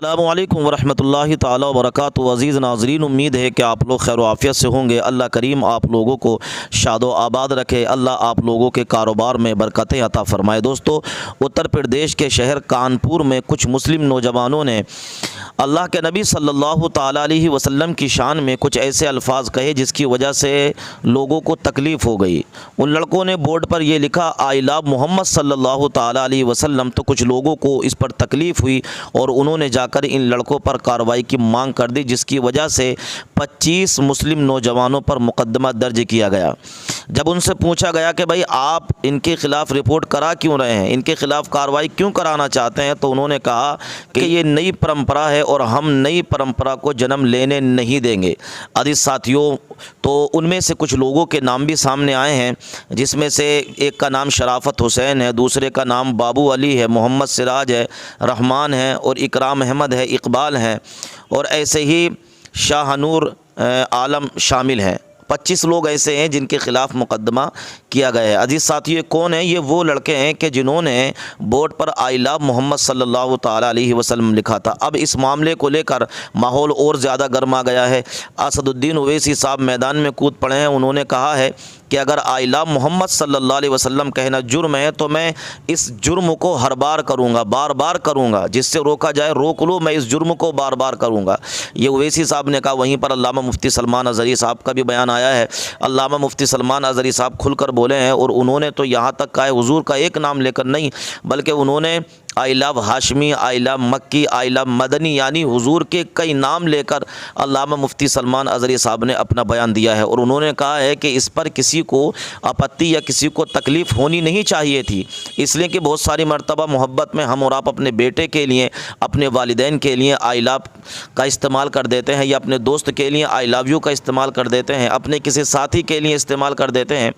السلام علیکم ورحمۃ اللہ تعالی وبرکاتہ۔ عزیز ناظرین، امید ہے کہ آپ لوگ خیر و عافیت سے ہوں گے۔ اللہ کریم آپ لوگوں کو شاد و آباد رکھے، اللہ آپ لوگوں کے کاروبار میں برکتیں عطا فرمائے۔ دوستو، اتر پردیش کے شہر کانپور میں کچھ مسلم نوجوانوں نے اللہ کے نبی صلی اللہ تعالیٰ علیہ وسلم کی شان میں کچھ ایسے الفاظ کہے جس کی وجہ سے لوگوں کو تکلیف ہو گئی۔ ان لڑکوں نے بورڈ پر یہ لکھا آئی لو محمد صلی اللہ تعالیٰ علیہ وسلم، تو کچھ لوگوں کو اس پر تکلیف ہوئی اور انہوں نے جا کر ان لڑکوں پر کارروائی کی مانگ کر دی، جس کی وجہ سے 25 مسلم نوجوانوں پر مقدمہ درج کیا گیا۔ جب ان سے پوچھا گیا کہ بھائی آپ ان کے خلاف رپورٹ کرا کیوں رہے ہیں، ان کے خلاف کارروائی کیوں کرانا چاہتے ہیں، تو انہوں نے کہا کہ یہ نئی پرمپرا ہے اور ہم نئی پرمپرا کو جنم لینے نہیں دیں گے۔ عزیز ساتھیوں، تو ان میں سے کچھ لوگوں کے نام بھی سامنے آئے ہیں، جس میں سے ایک کا نام شرافت حسین ہے، دوسرے کا نام بابو علی ہے، محمد سراج ہے، رحمان ہے اور اکرام احمد ہے، اقبال ہے، اور ایسے ہی شاہ نور عالم شامل ہیں۔ 25 لوگ ایسے ہیں جن کے خلاف مقدمہ کیا گیا ہے۔ عزیز ساتھیو، یہ کون ہیں؟ یہ وہ لڑکے ہیں کہ جنہوں نے بورڈ پر آئی لو محمد صلی اللہ تعالیٰ علیہ وسلم لکھا تھا۔ اب اس معاملے کو لے کر ماحول اور زیادہ گرما گیا ہے۔ اسد الدین اویسی صاحب میدان میں کود پڑے ہیں۔ انہوں نے کہا ہے کہ اگر آئی لو محمد صلی اللہ علیہ وسلم کہنا جرم ہے تو میں اس جرم کو ہر بار کروں گا، بار بار کروں گا، جس سے روکا جائے روک لو، میں اس جرم کو بار بار کروں گا، یہ اویسی صاحب نے کہا۔ وہیں پر علامہ مفتی سلمان اظہری صاحب کا بھی بیان آیا ہے۔ علامہ مفتی سلمان اظہری صاحب کھل کر بولے ہیں اور انہوں نے تو یہاں تک کہا ہے حضور کا ایک نام لے کر نہیں، بلکہ انہوں نے آئی لو ہاشمی، آئی لو مکی، آئی لو مدنی، یعنی حضور کے کئی نام لے کر علامہ مفتی سلمان اظہری صاحب نے اپنا بیان دیا ہے، اور انہوں نے کہا ہے کہ اس پر کسی کو اپتی یا کسی کو تکلیف ہونی نہیں چاہیے تھی، اس لیے کہ بہت ساری مرتبہ محبت میں ہم اور آپ اپنے بیٹے کے لیے، اپنے والدین کے لیے آئی لو کا استعمال کر دیتے ہیں، یا اپنے دوست کے لیے آئی لو یو کا استعمال کر دیتے ہیں، اپنے کسی ساتھی کے لیے استعمال کر دیتے ہیں،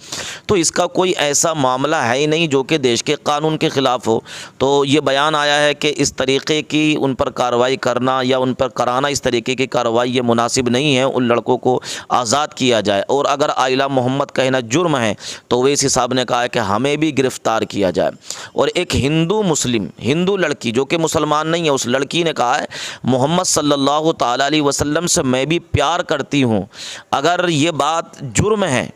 تو اس کا کوئی ایسا معاملہ ہے ہی نہیں جو کہ دیش کے قانون کے خلاف ہو۔ تو یہ بیان آیا ہے کہ اس طریقے کی ان پر کارروائی کرنا یا ان پر کرانا، اس طریقے کی کارروائی یہ مناسب نہیں ہے، ان لڑکوں کو آزاد کیا جائے، اور اگر آئی لو محمد کہنا جرم ہے تو اویسی صاحب نے کہا ہے کہ ہمیں بھی گرفتار کیا جائے۔ اور ایک ہندو لڑکی جو کہ مسلمان نہیں ہے، اس لڑکی نے کہا ہے محمد صلی اللہ تعالیٰ علیہ وسلم سے میں بھی پیار کرتی ہوں، اگر یہ بات جرم ہے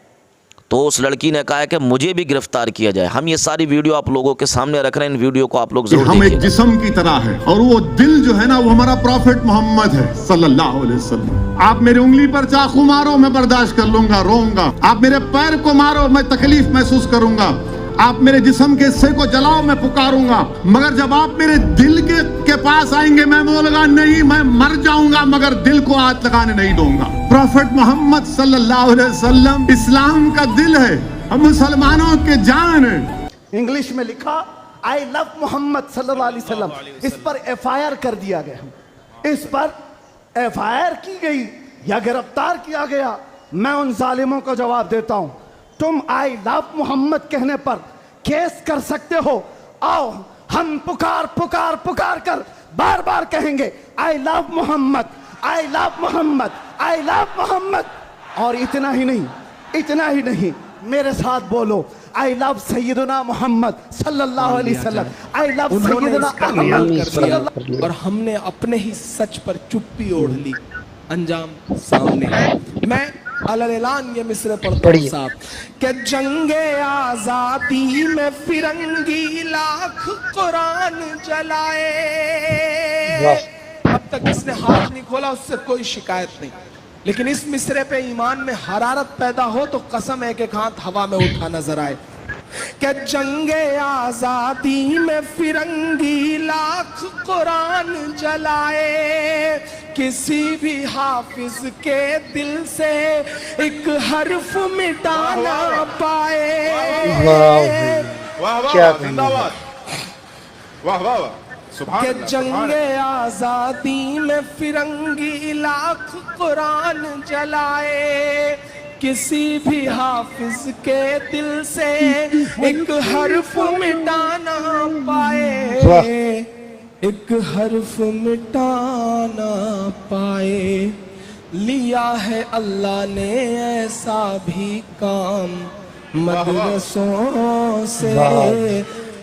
تو اس لڑکی نے کہا ہے کہ مجھے بھی گرفتار کیا جائے۔ ہم یہ ساری ویڈیو آپ لوگوں کے سامنے رکھ رہے ہیں، ان ویڈیو کو آپ لوگ ضرور دیکھیں۔ ہم ایک جسم کی طرح ہے اور وہ دل جو ہے نا، وہ ہمارا پروفٹ محمد ہے صلی اللہ علیہ وسلم۔ آپ میرے انگلی پر چاقو مارو، میں برداشت کر لوں گا، روؤں گا۔ آپ میرے پیر کو مارو، میں تکلیف محسوس کروں گا۔ آپ میرے جسم کے حصے کو جلاؤ، میں پکاروں گا، مگر جب آپ میرے دل کے پاس آئیں گے، میں بولوں گا نہیں، میں مر جاؤں گا مگر دل کو ہاتھ لگانے نہیں دوں گا۔ پروفٹ محمد صلی اللہ علیہ وسلم اسلام کا دل ہے، ہم مسلمانوں کے جان ہیں۔ انگلش میں لکھا آئی لو محمد صلی اللہ علیہ وسلم، اس پر ایف آئی آر کر دیا گیا، اس پر ایف آئی آر کی گئی یا گرفتار کیا گیا۔ میں ان ظالموں کو جواب دیتا ہوں، تم آئی لو محمد کہنے پر کیس کر سکتے ہو، آؤ ہم پکار کر بار بار کہیں گے آئی لو محمد، آئی لو محمد، آئی لو محمد۔ اور اتنا ہی نہیں، میرے ساتھ بولو آئی لو سیدنا محمد صلی اللہ علیہ وسلم، آئی لو سیدنا محمد صلی اللہ۔ اور ہم نے اپنے ہی سچ پر چپی اوڑھ لی، انجام سامنے ہے۔ میں اعلان یہ مصرع پڑھتا ہوں صاحب کہ جنگ آزادی میں فرنگی لاکھ قرآن جلائے، اب تک جس نے ہاتھ نہیں کھولا اس سے کوئی شکایت نہیں، لیکن اس مصرع پہ ایمان میں حرارت پیدا ہو تو قسم ہے کہ ایک ہاتھ ہوا میں اٹھا نظر آئے کہ جنگ آزادی میں فرنگی لاکھ قرآن جلائے، کسی بھی حافظ کے دل سے ایک حرف مٹانا پائے۔ کہ جنگ آزادی میں فرنگی لاکھ قرآن جلائے، کسی بھی حافظ کے دل سے ایک حرف مٹانا پائے، ایک حرف مٹانا پائے۔ لیا ہے اللہ نے ایسا بھی کام مدرسوں سے،